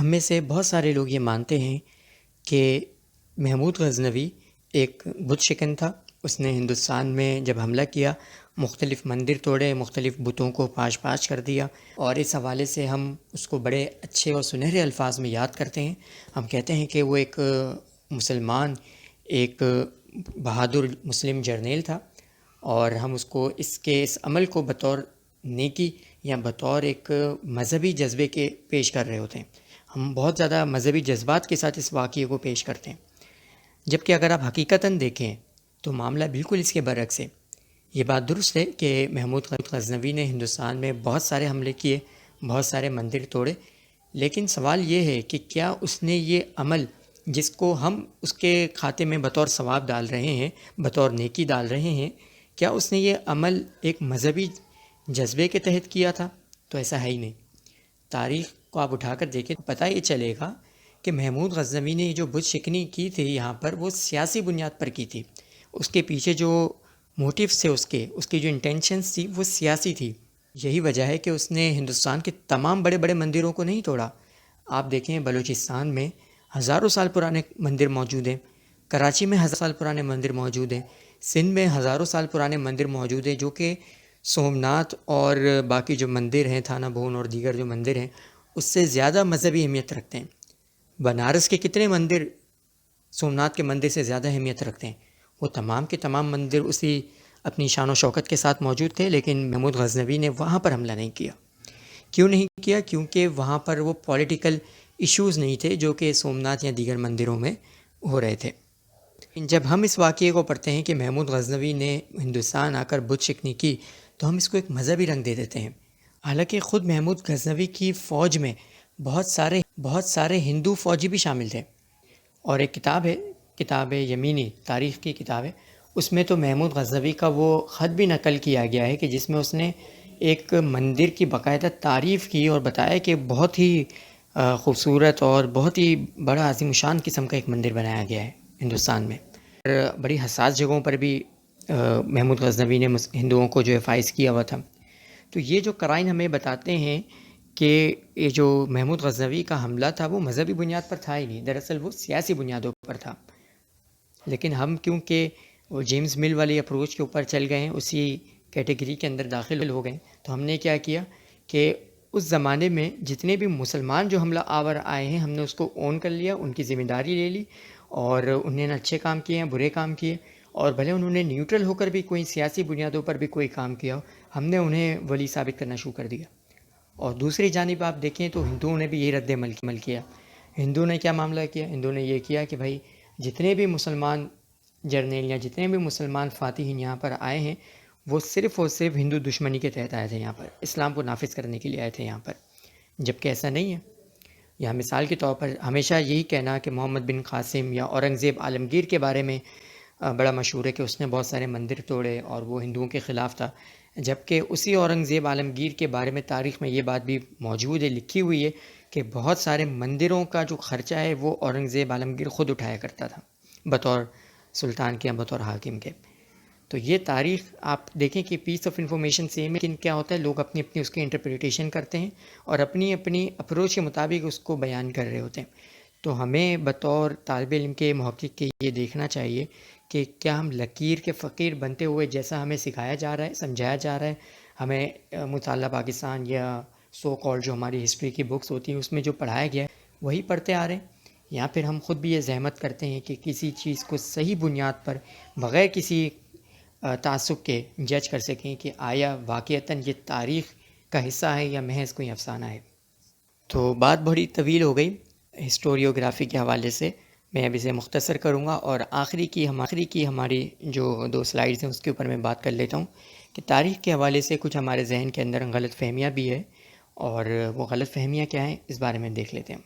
ہم میں سے بہت سارے لوگ یہ مانتے ہیں کہ محمود غزنوی ایک بت شکن تھا۔ اس نے ہندوستان میں جب حملہ کیا، مختلف مندر توڑے، مختلف بتوں کو پاش پاش کر دیا، اور اس حوالے سے ہم اس کو بڑے اچھے اور سنہرے الفاظ میں یاد کرتے ہیں۔ ہم کہتے ہیں کہ وہ ایک مسلمان، ایک بہادر مسلم جرنیل تھا، اور ہم اس کو اس عمل کو بطور نیکی یا بطور ایک مذہبی جذبے کے پیش کر رہے ہوتے ہیں۔ ہم بہت زیادہ مذہبی جذبات کے ساتھ اس واقعے کو پیش کرتے ہیں، جبکہ اگر آپ حقیقتاً دیکھیں تو معاملہ بالکل اس کے برعکس ہے۔ یہ بات درست ہے کہ محمود غزنوی نے ہندوستان میں بہت سارے حملے کیے، بہت سارے مندر توڑے، لیکن سوال یہ ہے کہ کیا اس نے یہ عمل جس کو ہم اس کے کھاتے میں بطور ثواب ڈال رہے ہیں، بطور نیکی ڈال رہے ہیں، کیا اس نے یہ عمل ایک مذہبی جذبے کے تحت کیا تھا؟ تو ایسا ہے ہی نہیں۔ تاریخ کو آپ اٹھا کر دیکھیں تو پتہ یہ چلے گا کہ محمود غزنوی نے جو بت شکنی کی تھی یہاں پر، وہ سیاسی بنیاد پر کی تھی۔ اس کے پیچھے جو موٹیوز تھے، اس کی جو انٹینشنز تھی، وہ سیاسی تھی۔ یہی وجہ ہے کہ اس نے ہندوستان کے تمام بڑے بڑے مندروں کو نہیں توڑا۔ آپ دیکھیں بلوچستان میں ہزاروں سال پرانے مندر موجود ہیں، کراچی میں ہزار سال پرانے مندر موجود ہیں، سندھ میں ہزاروں سال پرانے مندر موجود ہیں، جو کہ سومناتھ اور باقی جو مندر ہیں، تھانہ بھون اور دیگر جو مندر ہیں، اس سے زیادہ مذہبی اہمیت رکھتے ہیں۔ بنارس کے کتنے مندر سومناتھ کے مندر سے زیادہ اہمیت رکھتے ہیں؟ وہ تمام کے تمام مندر اسی اپنی شان و شوکت کے ساتھ موجود تھے، لیکن محمود غزنوی نے وہاں پر حملہ نہیں کیا۔ کیوں نہیں کیا؟ کیونکہ وہاں پر وہ پولیٹیکل ایشوز نہیں تھے جو کہ سومناتھ یا دیگر مندروں میں ہو رہے تھے۔ جب ہم اس واقعے کو پڑھتے ہیں کہ محمود غزنوی نے ہندوستان آ کر بت شکنی کی، تو ہم اس کو ایک مذہبی رنگ دے دیتے ہیں، حالانکہ خود محمود غزنوی کی فوج میں بہت سارے ہندو فوجی بھی شامل تھے۔ اور ایک کتاب ہے، کتاب یمینی، تاریخ کی کتاب ہے، اس میں تو محمود غزنوی کا وہ خط بھی نقل کیا گیا ہے کہ جس میں اس نے ایک مندر کی باقاعدہ تعریف کی اور بتایا کہ بہت ہی خوبصورت اور بہت ہی بڑا عظیم شان قسم کا ایک مندر بنایا گیا ہے ہندوستان میں۔ اور بڑی حساس جگہوں پر بھی محمود غزنوی نے ہندوؤں کو جو ہے فائز کیا ہوا تھا۔ تو یہ جو قرائن ہمیں بتاتے ہیں کہ یہ جو محمود غزنوی کا حملہ تھا وہ مذہبی بنیاد پر تھا ہی نہیں، دراصل وہ سیاسی بنیادوں پر تھا۔ لیکن ہم کیونکہ وہ جیمز مل والی اپروچ کے اوپر چل گئے ہیں، اسی کیٹیگری کے اندر داخل ہو گئے، تو ہم نے کیا کیا کہ اس زمانے میں جتنے بھی مسلمان جو حملہ آور آئے ہیں، ہم نے اس کو اون کر لیا، ان کی ذمہ داری لے لی، اور انہوں نے اچھے کام کیے ہیں، برے کام کیے، اور بھلے انہوں نے نیوٹرل ہو کر بھی کوئی سیاسی بنیادوں پر بھی کوئی کام کیا ہو، ہم نے انہیں ولی ثابت کرنا شروع کر دیا۔ اور دوسری جانب آپ دیکھیں تو ہندوؤں نے بھی یہ رد عمل کیا۔ ہندوؤں نے کیا معاملہ کیا؟ ہندوؤں نے یہ کیا کہ بھائی جتنے بھی مسلمان جرنیل یا جتنے بھی مسلمان فاتحین یہاں پر آئے ہیں، وہ صرف اور صرف ہندو دشمنی کے تحت آئے تھے، یہاں پر اسلام کو نافذ کرنے کے لیے آئے تھے یہاں پر، جبکہ ایسا نہیں ہے۔ یہاں مثال کے طور پر ہمیشہ یہی کہنا کہ محمد بن قاسم یا اورنگزیب عالمگیر کے بارے میں بڑا مشہور ہے کہ اس نے بہت سارے مندر توڑے اور وہ ہندوؤں کے خلاف تھا، جبکہ اسی اورنگزیب عالمگیر کے بارے میں تاریخ میں یہ بات بھی موجود ہے، لکھی ہوئی ہے، کہ بہت سارے مندروں کا جو خرچہ ہے وہ اورنگزیب عالمگیر خود اٹھایا کرتا تھا بطور سلطان کے یا بطور حاکم کے۔ تو یہ تاریخ آپ دیکھیں کہ پیس آف انفارمیشن سیم ہے، لیکن کیا ہوتا ہے، لوگ اپنی اس کی انٹرپریٹیشن کرتے ہیں اور اپنی اپروچ کے مطابق اس کو بیان کر رہے ہوتے ہیں۔ تو ہمیں بطور طالب علم کے، محقق کے، یہ دیکھنا چاہیے کہ کیا ہم لکیر کے فقیر بنتے ہوئے جیسا ہمیں سکھایا جا رہا ہے، سمجھایا جا رہا ہے، ہمیں مطالعہ پاکستان یا سو کال جو ہماری ہسٹری کی بکس ہوتی ہیں اس میں جو پڑھایا گیا ہے وہی پڑھتے آ رہے ہیں، یا پھر ہم خود بھی یہ زحمت کرتے ہیں کہ کسی چیز کو صحیح بنیاد پر بغیر کسی تعصب کے جج کر سکیں کہ آیا واقعتاً یہ تاریخ کا حصہ ہے یا محض کوئی افسانہ ہے۔ تو بات بڑی طویل ہو گئی ہسٹوریوگرافی کے حوالے سے، میں اب اسے مختصر کروں گا، اور آخری کی ہماری جو 2 سلائیڈز ہیں اس کے اوپر میں بات کر لیتا ہوں کہ تاریخ کے حوالے سے کچھ ہمارے ذہن کے اندر غلط فہمیاں بھی ہے، اور وہ غلط فہمیاں کیا ہیں اس بارے میں دیکھ لیتے ہیں۔